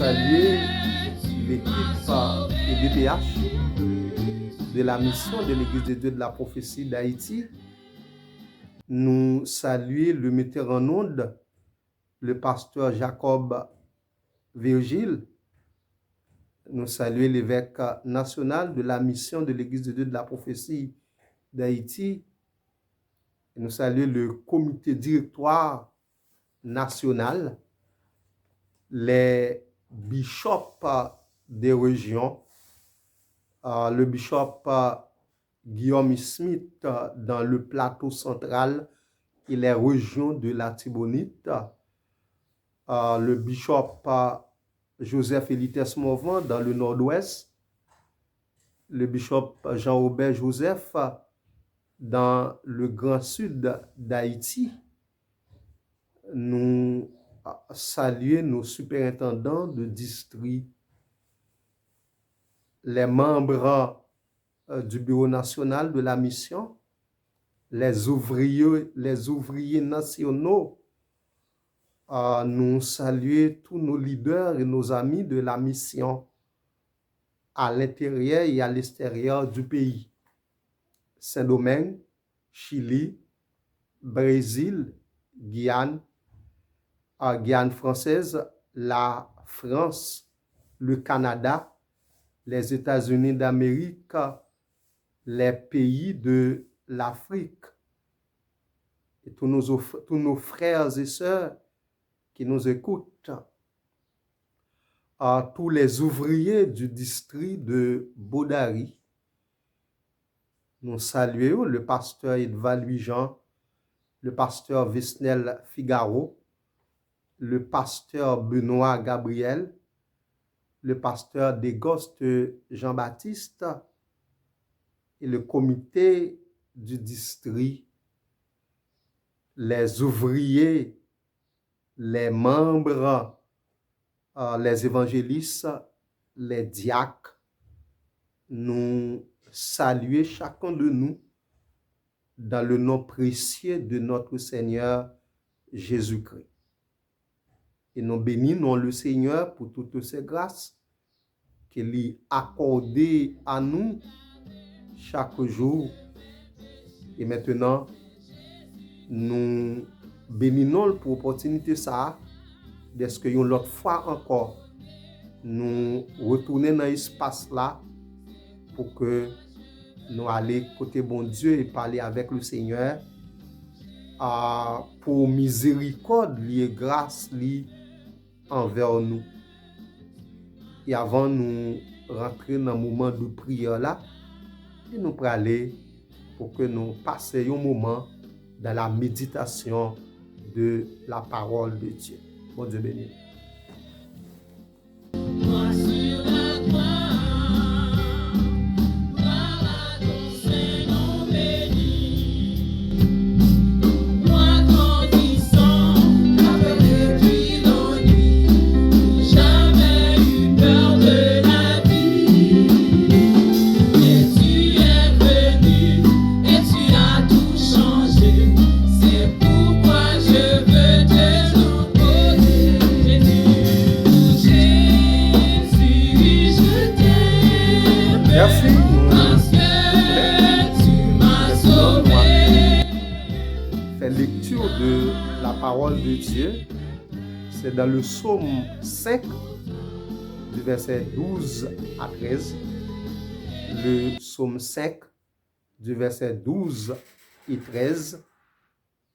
saluer l'équipe EDPH de la mission de l'Église de Dieu de la prophétie d'Haïti. Nous saluer le metteur en onde, le pasteur Jacob Virgile. Nous saluer l'évêque national de la mission de l'Église de Dieu de la prophétie d'Haïti. Nous saluer le comité directoire national, les bishops des régions, le bishop Guillaume Smith dans le plateau central et les régions de la Tibonite, le bishop Joseph Elites Morvan dans le nord-ouest, le bishop Jean-Robert Joseph dans le grand sud d'Haïti. Nous saluer nos superintendants de district, les membres du bureau national de la mission, les ouvriers nationaux. Nous saluer tous nos leaders et nos amis de la mission à l'intérieur et à l'extérieur du pays. Saint-Domingue, Chili, Brésil, Guyane, Guyane française, la France, le Canada, les États-Unis d'Amérique, les pays de l'Afrique, et tous nos frères et sœurs qui nous écoutent, tous les ouvriers du district de Baudary. Nous saluons le pasteur Edouard Louis-Jean, le pasteur Vesnel Figaro, le pasteur Benoît Gabriel, le pasteur Desgostes Jean-Baptiste et le comité du district, les ouvriers, les membres, les évangélistes, les diacres. Nous saluons chacun de nous dans le nom précieux de notre Seigneur Jésus-Christ. Et nous bénissons le Seigneur pour toutes ces grâces qu'il a accordées à nous chaque jour. Et maintenant, nous bénissons pour l'opportunité ça, d'être que une autre fois encore, nous retourner dans l'espace là pour que nous allions côté bon Dieu et parler avec le Seigneur pour miséricorde, et grâce envers nous. Et avant nous rentrer dans le moment de prière là, et nous aller pour que nous passions un moment dans la méditation de la parole de Dieu. Bon Dieu béni. Lecture de la parole de Dieu, c'est dans le psaume 5 du verset 12 à 13, le psaume 5 du verset 12 et 13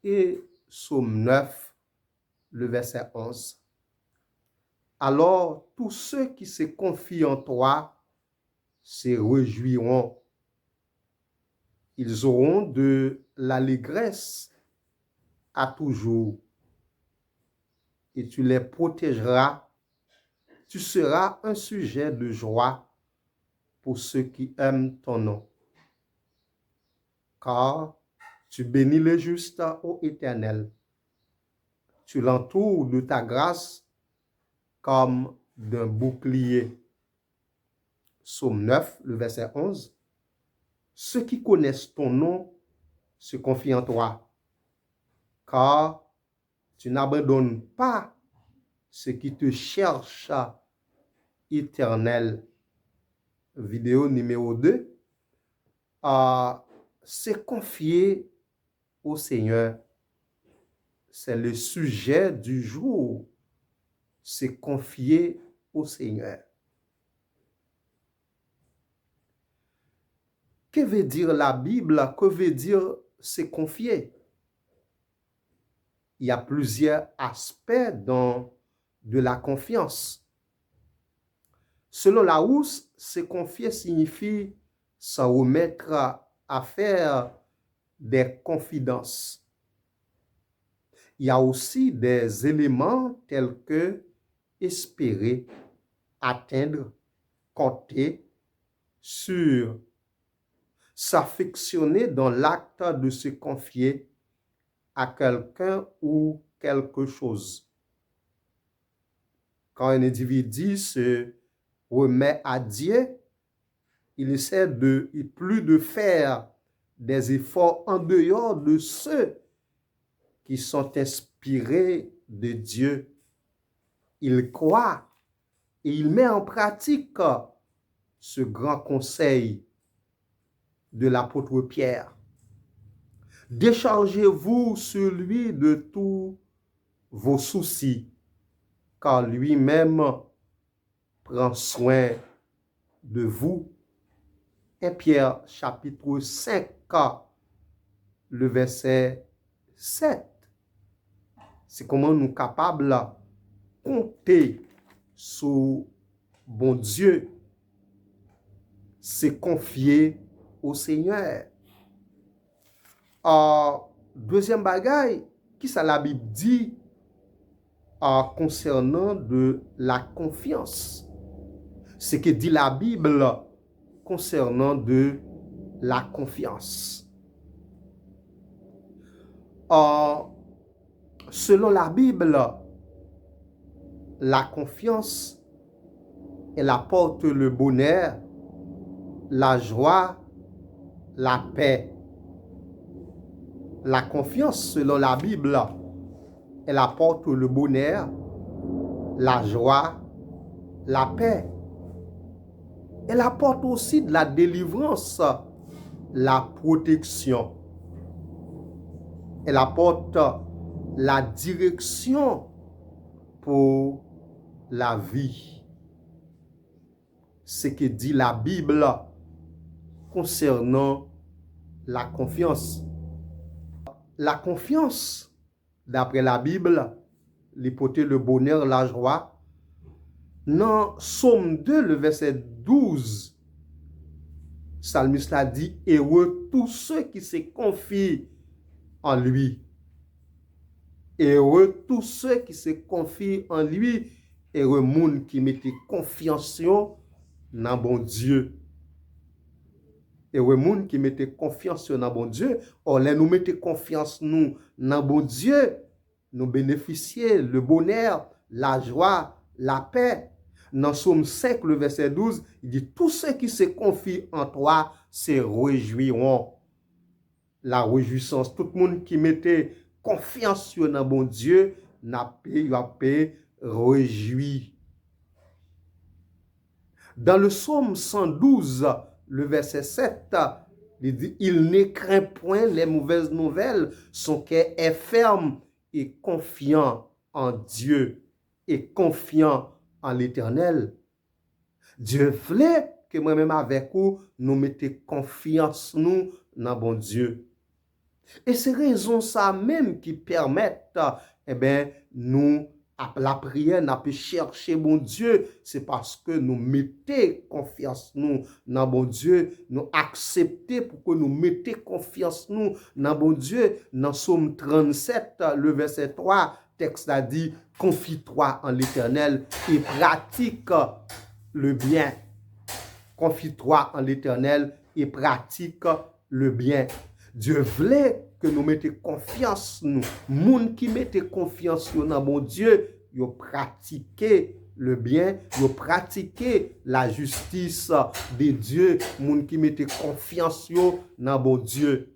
et psaume 9 le verset 11. Alors tous ceux qui se confient en toi se réjouiront, ils auront de l'allégresse à toujours, et tu les protégeras. Tu seras un sujet de joie pour ceux qui aiment ton nom. Car tu bénis le juste, ô Éternel. Tu l'entoures de ta grâce comme d'un bouclier. Psaume 9, le verset 11. Ceux qui connaissent ton nom se confient en toi, car tu n'abandonnes pas ceux qui te cherchent éternel. Vidéo numéro 2, c'est confier au Seigneur. C'est le sujet du jour. C'est confier au Seigneur. Que veut dire la Bible? Que veut dire se confier? Il y a plusieurs aspects de la confiance. Selon Larousse, se confier signifie se remettre à faire des confidences. Il y a aussi des éléments tels que espérer, atteindre, compter sur, s'affectionner dans l'acte de se confier à quelqu'un ou quelque chose. Quand un individu se remet à Dieu, il essaie plus de faire des efforts en dehors de ceux qui sont inspirés de Dieu. Il croit et il met en pratique ce grand conseil de l'apôtre Pierre. Déchargez-vous sur lui de tous vos soucis, car lui-même prend soin de vous. 1 Pierre chapitre 5, le verset 7. C'est comment nous sommes capables de compter sur bon Dieu, se confier au Seigneur. Deuxième bagaille, qui ça la Bible dit concernant de la confiance? Ce que dit la Bible concernant de la confiance. Selon la Bible, la confiance, elle apporte le bonheur, la joie, la paix. La confiance, selon la Bible, elle apporte le bonheur, la joie, la paix. Elle apporte aussi de la délivrance, la protection. Elle apporte la direction pour la vie. Ce que dit la Bible concernant la confiance. La confiance, d'après la Bible, l'hypothèse, le bonheur, la joie. Dans Psaume 2, le verset 12, Psalmiste a dit, heureux tous ceux qui se confient en lui. Heureux tous ceux qui se confient en lui. Heureux monde qui mette confiance dans bon Dieu. Heureux monde qui mette confiance dans bon Dieu. Or, là, nous mettons confiance nous dans bon Dieu, nous bénéficier le bonheur, la joie, la paix. Dans Psaume 5, le verset 12, il dit, tous ceux qui se confient en toi se réjouiront. La réjouissance, tout le monde qui mettait confiance dans bon Dieu, n'a pas réjoui. Dans le Psaume 112, le verset 7, il dit, il ne craint point les mauvaises nouvelles, son cœur est ferme et confiant en Dieu et confiant en l'Éternel. Dieu voulait que moi-même avec vous, nous mettions confiance nous dans bon Dieu. Et c'est raison ça même qui permettent, nous, à la prière, nous peut chercher bon Dieu. C'est parce que nous mettons confiance nous dans bon Dieu, nous acceptons pour que nous mettions confiance nous dans bon Dieu. Dans Psaume 37, le verset 3, texte a dit, confie-toi en l'Éternel et pratique le bien. Confie-toi en l'Éternel et pratique le bien. Dieu voulait que nous mettions confiance nous. Moun qui mettent confiance dans bon Dieu, ils pratiquent le bien, ils pratiquent la justice de Dieu. Moun qui mettent confiance dans bon Dieu.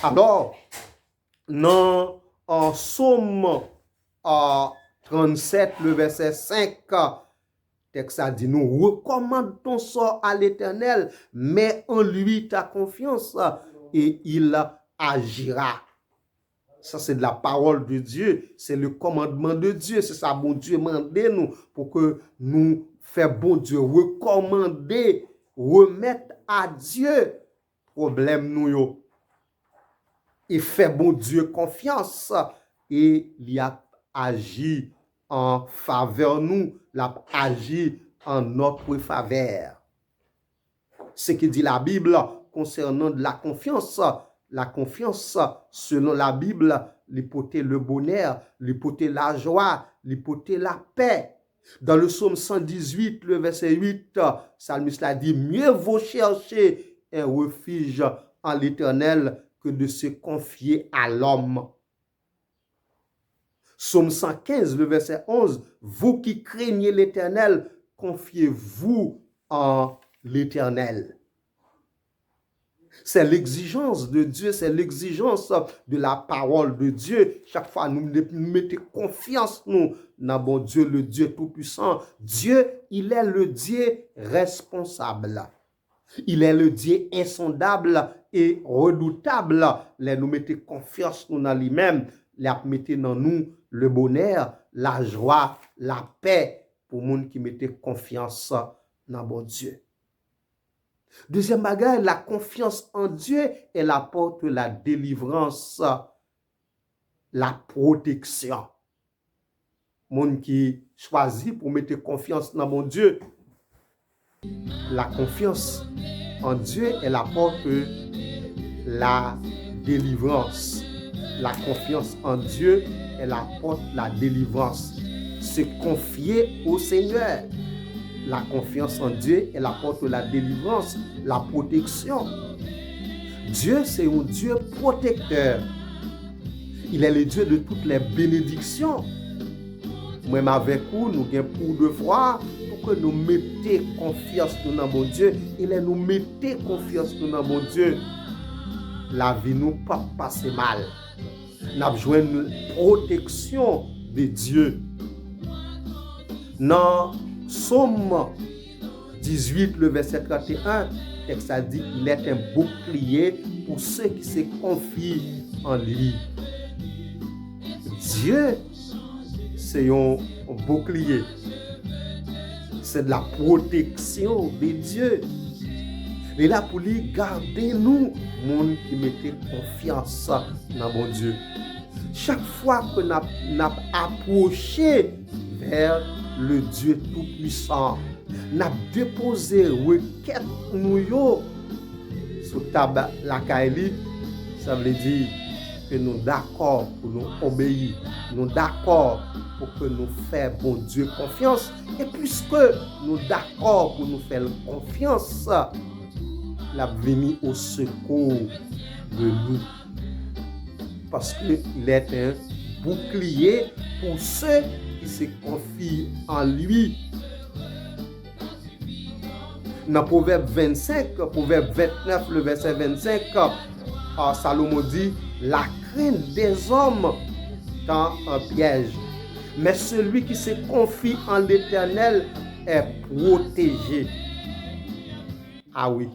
Alors, dans Psaume 37, le verset 5, texte a dit, nous recommandons ça à l'Éternel, mets en lui ta confiance et il agira. Ça, c'est de la parole de Dieu, c'est le commandement de Dieu, c'est ça, bon Dieu, mandez nous pour que nous fassions bon Dieu, recommander, remettre à Dieu problème nous yo. Et fait bon Dieu confiance et il a agi en faveur nous, il a agi en notre faveur. Ce que dit la Bible concernant de la confiance, selon la Bible, l'hypothèse le bonheur, l'hypothèse la joie, l'hypothèse la paix. Dans le psaume 118, le verset 8, Psalmiste a dit, mieux vaut chercher un refuge en l'Éternel que de se confier à l'homme. Psaume 115, le verset 11, vous qui craignez l'Éternel, confiez-vous en l'Éternel. C'est l'exigence de Dieu, c'est l'exigence de la parole de Dieu. Chaque fois, nous mettons confiance nous dans bon Dieu, le Dieu Tout-Puissant. Dieu, il est le Dieu responsable. Il est le Dieu insondable et redoutable. Nous mettons confiance nous dans lui-même. Nous mettons dans nous le bonheur, la joie, la paix pour les gens qui mettent confiance dans bon Dieu. Deuxième bagage, la confiance en Dieu, elle apporte la délivrance, la protection. Monde qui choisit pour mettre confiance dans mon Dieu, la confiance en Dieu, elle apporte la délivrance. La confiance en Dieu, elle apporte la délivrance. Se confier au Seigneur. La confiance en Dieu, elle apporte la délivrance, la protection. Dieu, c'est un Dieu protecteur. Il est le Dieu de toutes les bénédictions. Même avec vous, nous avons pour de foi pour que nous mettions confiance dans mon Dieu. Il est nous mettons confiance dans mon Dieu. La vie nous pas passer mal. Nous avons besoin de protection de Dieu. Dans Psaume 18, le verset 31, le texte a dit qu'il est un bouclier pour ceux qui se confient en lui. Dieu, c'est un bouclier. C'est de la protection de Dieu. Il est là pour lui garder nous, monde qui mettait confiance dans mon Dieu. Chaque fois que nous approché vers le Dieu Tout-Puissant, nous avons déposé requête nous sur la Kaili, ça veut dire que nous sommes d'accord pour nous obéir, nous sommes d'accord pour que nous fassions bon Dieu confiance, et puisque nous sommes d'accord pour nous faire confiance, il a venu au secours de nous. Parce qu'il est un bouclier pour ceux qui se confient en lui. Dans Proverbe 25, Proverbe 29, le verset 25, Salomon dit, la crainte des hommes tend un piège, mais celui qui se confie en l'Éternel est protégé. Ah oui,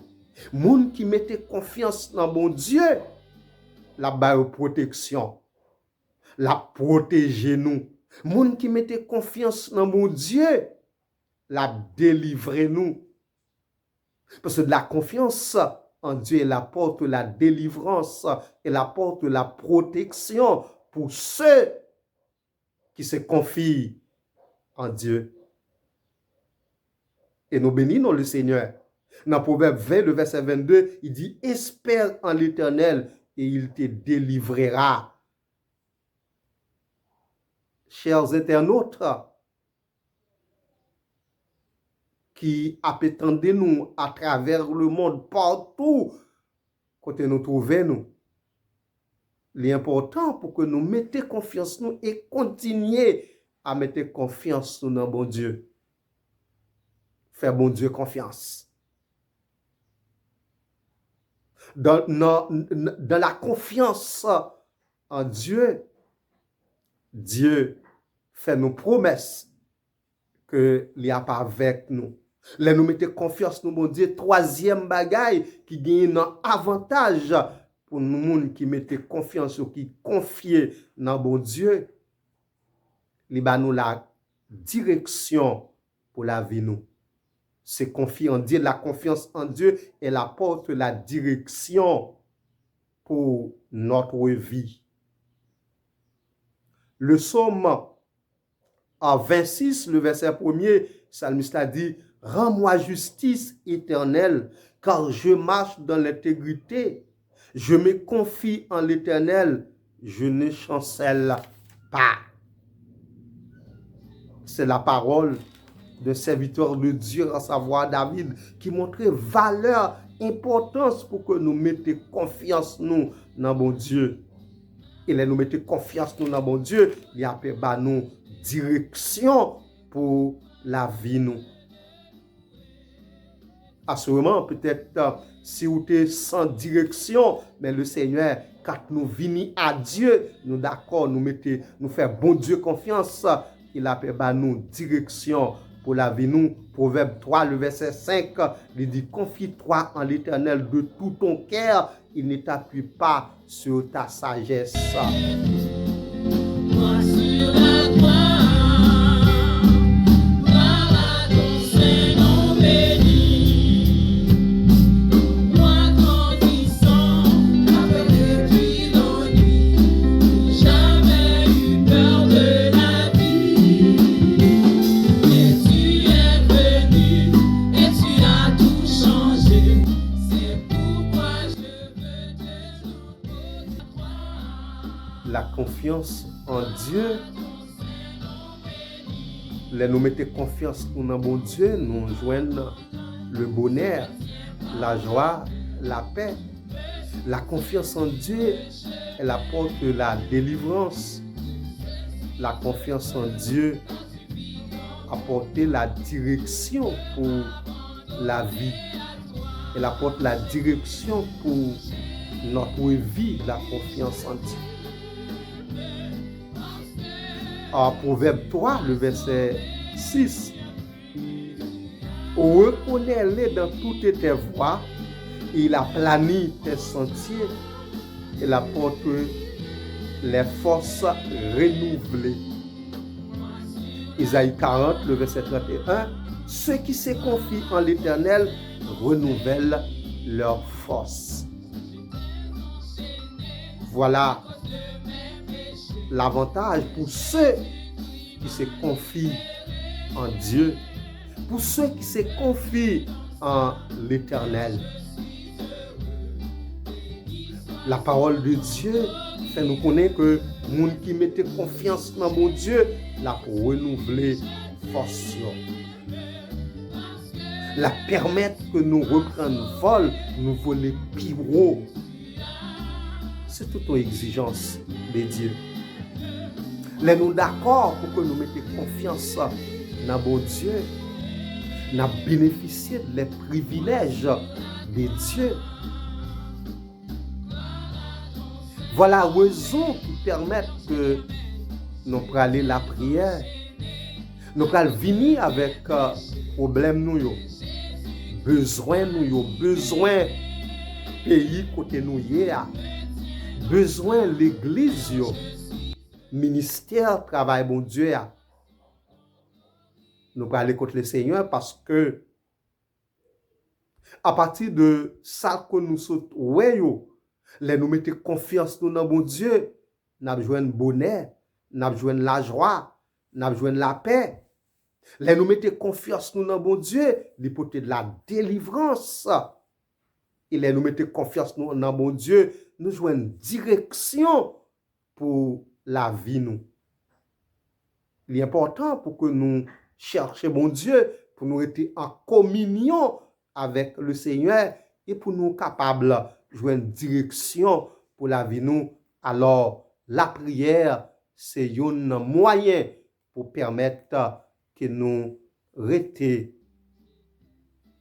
moun qui mettait confiance dans mon Dieu, la baille protection, la protéger nous. Moun qui mettait confiance dans mon Dieu, la délivrer nous. Parce que de la confiance en Dieu, elle apporte la délivrance, elle apporte la protection pour ceux qui se confient en Dieu. Et nous bénissons le Seigneur. Dans Proverbe 20, le verset 22, il dit, espère en l'Éternel et il te délivrera. Chers internautes, qui attendent nous à travers le monde, partout, côté nous trouvons nous. L'important pour que nous mettions confiance nous et continuer à mettre confiance nous dans bon Dieu. Faire bon Dieu confiance. Dans la confiance en Dieu, Dieu fait nos promesses que il y a pas avec nous. Là nous mettons confiance nous bon Dieu, troisième bagaille qui gagne un avantage pour nous monde qui mettent confiance ou qui confient dans bon Dieu, il ba nous la direction pour la vie nous. C'est confier en Dieu, la confiance en Dieu, elle apporte la direction pour notre vie. Le psaume en 26, le verset 1er, psalmiste a dit, rends-moi justice éternelle, car je marche dans l'intégrité. Je me confie en l'Éternel, je ne chancelle pas. C'est la parole d'un serviteur de Dieu, à savoir David, qui montrait valeur, importance pour que nous mettions confiance nous dans bon Dieu. Et là, nous mettons confiance nous dans bon Dieu, il y a pas nous direction pour la vie nous. Assurément, peut-être si vous êtes sans direction, mais le Seigneur, quand nous venons à Dieu, nous d'accord, nous faisons bon Dieu confiance, il a pas nous direction pour la vie nous. Proverbe 3, le verset 5, il dit, confie-toi en l'Éternel de tout ton cœur, il ne t'appuie pas sur ta sagesse. Moi sur la croix, gloire à ton Saint-Nom béni. Moi grandissant, avec depuis l'ennui, jamais eu peur de la vie. Et tu es venu, et tu as tout changé. C'est pourquoi je veux te croire. La confiance en Dieu, là nous mettons confiance dans bon Dieu, nous joignons le bonheur, la joie, la paix. La confiance en Dieu, elle apporte la délivrance. La confiance en Dieu apporte la direction pour la vie. Elle apporte la direction pour notre vie, la confiance en Dieu. En Proverbe 3, le verset 6, reconnais-les dans toutes tes voies, il aplani tes sentiers, il apporte les forces renouvelées. Isaïe 40, le verset 31, ceux qui se confient en l'Éternel renouvellent leurs forces. Voilà l'avantage pour ceux qui se confient en Dieu, pour ceux qui se confient en l'Éternel. La parole de Dieu fait nous connaître que les gens qui mettent confiance dans mon Dieu, là pour renouveler force, la permettre que nous reprenions vol, nous voler plus haut. C'est toute une exigence de Dieu. Les nous d'accord pour que nous mettions confiance dans bon Dieu, nous bénéficier des privilèges de Dieu. Voilà la raison qui permet que nous prenions la prière. Nous allons venir avec problème nous, besoin nous, besoin pays côté nous besoin l'église, ministère, travail bon Dieu. Nous allons aller contre le Seigneur parce que à partir de ça que nous sommes, nous mettons confiance dans bon Dieu, nous avons besoin de bonheur, nous avons besoin de la joie, nous avons besoin de la paix. Nous mettons confiance dans bon Dieu, il peut de la délivrance. Et nous mettons confiance dans bon Dieu, nous jouons une direction pour la vie nous. Il est important pour que nous cherchions bon Dieu, pour nous être en communion avec le Seigneur et pour nous capables de jouer une direction pour la vie nous. Alors, la prière, c'est un moyen pour permettre que nous restions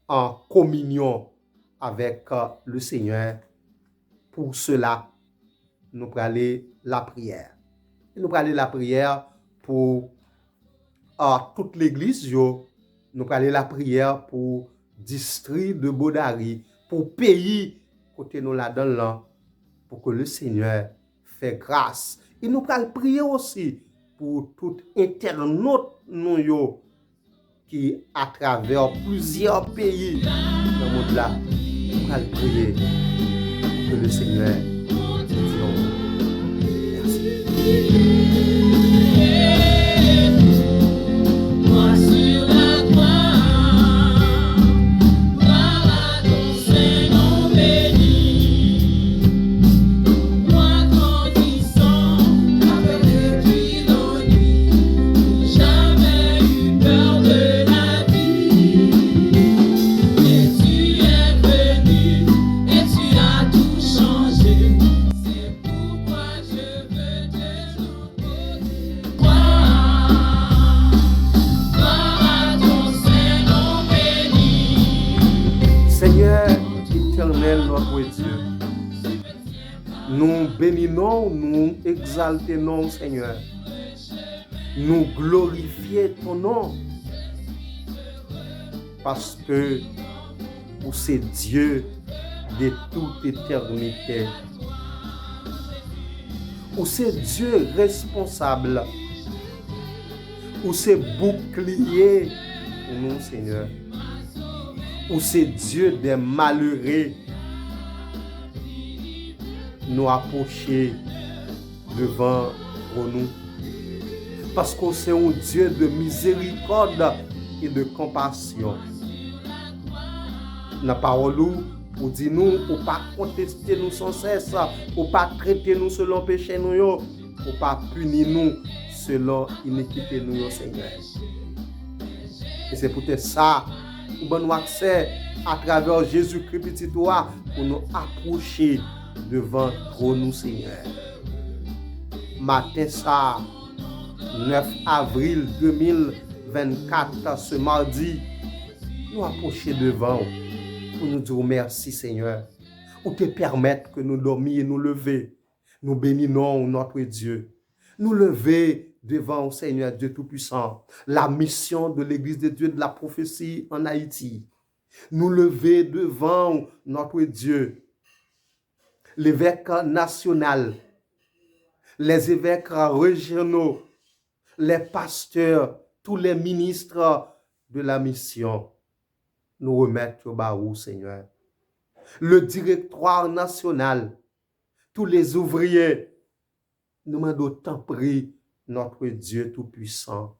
en communion avec le Seigneur. Pour cela, nous allons aller la prière. Nous allons aller la prière pour à toute l'église, nous allons la prière pour district de Bodari, pour pays côté nous là-dedans là, pour que le Seigneur fait grâce. Et nous allons prier aussi pour tout internaute nous yo, qui à travers plusieurs pays dans le monde là, nous allons prier pour que le Seigneur dise merci. Moi sur la croix, gloire à ton Saint-Nom béni. Moi grandissant, avec depuis nos nuits, jamais eu peur de la vie. Et tu es venu, et tu as tout changé. C'est pourquoi je veux te louer. Seigneur éternel, notre Dieu, nous bénissons, nous exaltons, Seigneur. Nous glorifions ton nom. Parce que vous c'est Dieu de toute éternité. Vous c'est Dieu responsable. Vous c'est bouclier pour nous, Seigneur. Ou c'est Dieu des malheureux, nous approcher devant nous. Parce que c'est un Dieu de miséricorde et de compassion. Dans la parole, ou dit nous, ou pas contester nous sans cesse, ou pas traiter nous selon péché nous, ou pas punir nous selon iniquité nous, Seigneur. Et c'est peut-être ça, nous avons accès à travers Jésus-Christ petit toi pour nous approcher devant nous, Seigneur. Matin ça, 9 avril 2024, ce mardi, nous approcher devant pour nous dire merci, Seigneur, pour te permettre que nous dormions et nous lever. Nous bénissons notre Dieu. Nous lever devant Seigneur Dieu Tout-Puissant, la mission de l'Église de Dieu de la prophétie en Haïti. Nous lever devant notre Dieu, l'évêque national, les évêques régionaux, les pasteurs, tous les ministres de la mission. Nous remettre au barou, Seigneur. Le directoire national, tous les ouvriers, nous demandons tant pris notre Dieu Tout-Puissant.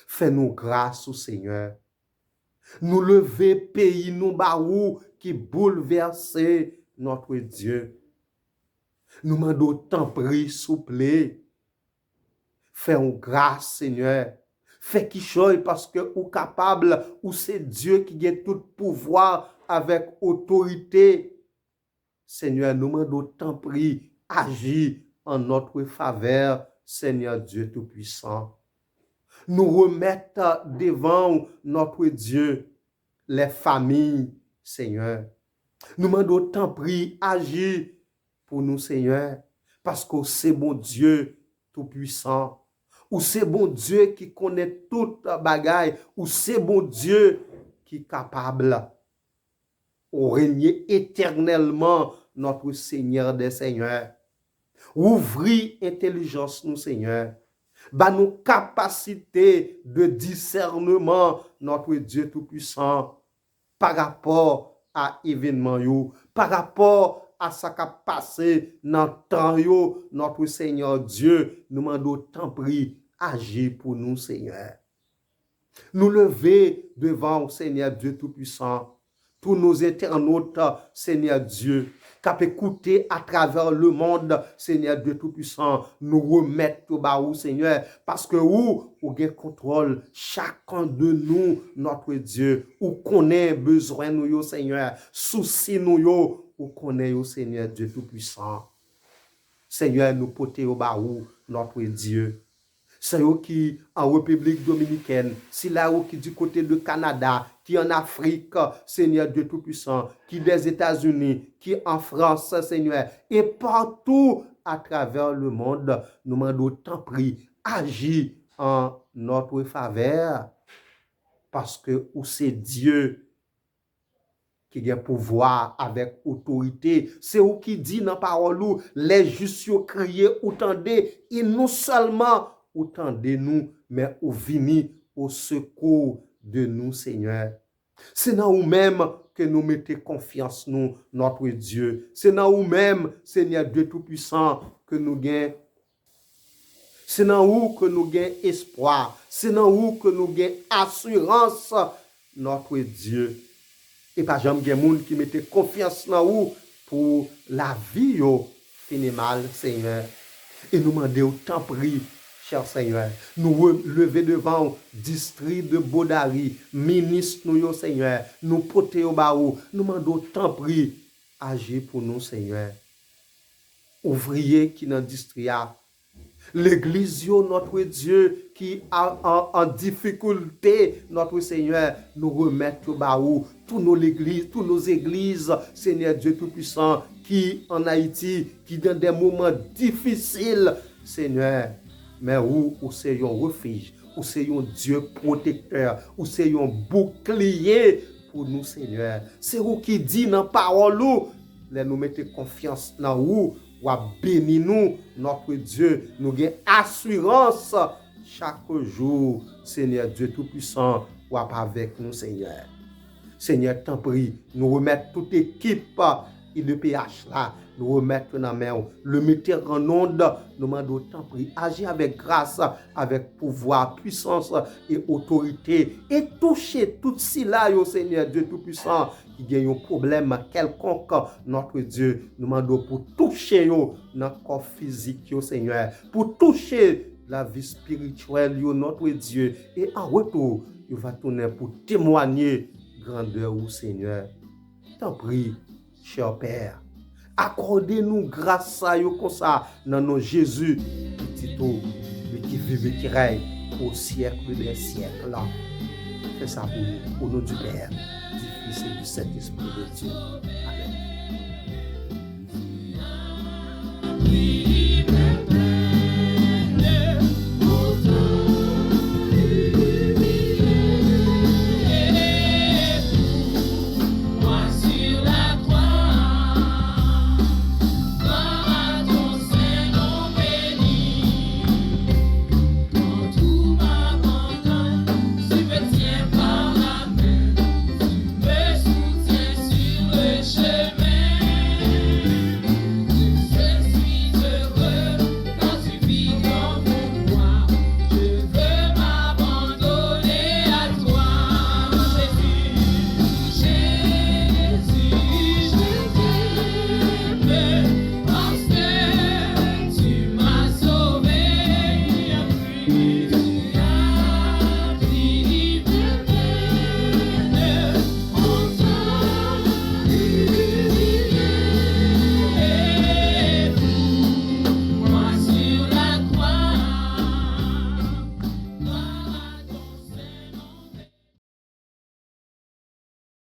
Fais-nous grâce au Seigneur. Nous lever pays, nous barou qui bouleverse notre Dieu. Nous demandons tant pris, souple. Fais-nous grâce, Seigneur. Fais qui chose parce que ou capable, ou c'est Dieu qui a tout pouvoir avec autorité. Seigneur, nous demandons tant pris, agis en notre faveur, Seigneur Dieu Tout-Puissant. Nous remettre devant notre Dieu les familles, Seigneur. Nous demandons tant pris, agis pour nous, Seigneur, parce que c'est bon Dieu Tout-Puissant. Ou c'est bon Dieu qui connaît toute bagaille, ou c'est bon Dieu qui est capable de régner éternellement notre Seigneur des Seigneurs. Ouvrir intelligence nous, Seigneur. Bah nous capacité de discernement, notre Dieu Tout-Puissant, par rapport à événement, par rapport à ce qui a passé dans le temps, notre Seigneur Dieu, nous demandons tant pris, agir pour nous, Seigneur. Nous lever devant le Seigneur Dieu Tout-Puissant, tous nos internautes, Seigneur Dieu, qui ont écouté à travers le monde, Seigneur Dieu Tout-Puissant, nous remettre au bas, Seigneur, parce que vous avez contrôle chacun de nous, notre Dieu, ou connaît besoin nous, Seigneur, souci nous, ou connaît, Seigneur Dieu Tout-Puissant. Seigneur, nous porter au bas, notre Dieu. C'est eux qui en République dominicaine, c'est là qui du côté de Canada, qui en Afrique, Seigneur Dieu Tout-Puissant, qui des États-Unis, qui en France, Seigneur, et partout à travers le monde, nous demandons tant pris, agis en notre faveur parce que ou c'est Dieu qui a pouvoir avec autorité. C'est où qui dit dans parole ou les justes yo crié ou tendez, et non seulement ou tendez nous, mais ou vini au secours de nous, Seigneur. C'est dans nous-mêmes que nous mettons confiance, nous, notre Dieu. C'est dans nous-mêmes, Seigneur Dieu Tout-Puissant, que nous gagnons. C'est dans nous que nous gagnons espoir. C'est dans nous que nous gagnons assurance, notre Dieu. Et pas jamais gen moun qui mette confiance dans nous pour la vie yo fini mal, Seigneur. Et nous demandons tant prie, cher Seigneur, nous lever devant district de Bodari, ministre nous yo, Seigneur, nous porter au baou, nous demandons tant prie, agir pour nous, Seigneur. Ouvrier qui dans district l'église, notre Dieu, qui a en difficulté, notre Seigneur, nous remettre au baou, toutes nos églises, Seigneur Dieu Tout-Puissant, qui en Haïti, qui dans des moments difficiles, Seigneur, mais où c'est un refuge, où c'est un Dieu protecteur, où c'est un bouclier pour nous, Seigneur. C'est où qui dit dans la parole, nous mettons confiance dans vous, ou à bénir nous, notre Dieu, nous avons assurance chaque jour, Seigneur Dieu Tout-Puissant, ou avec nous, Seigneur. Seigneur, t'en prie, nous remettons toute équipe IDPH là, nous remettons dans la main, le mettre en onde, nous demandons t'en prie, agir avec grâce, avec pouvoir, puissance et autorité, et toucher tout cela, Seigneur Dieu Tout-Puissant, qui a un problème quelconque, notre Dieu, nous demandons pour toucher dans le corps physique, Seigneur, pour toucher la vie spirituelle, notre Dieu, et en retour, il va tourner pour témoigner grandeur au Seigneur. T'en prie, cher Père, accordez-nous grâce à vous comme ça, dans nos Jésus, petit mais qui vive et qui règne au siècle des siècles. Fais ça pour nous, au nom du Père, du Fils et du Saint-Esprit de Dieu. Amen.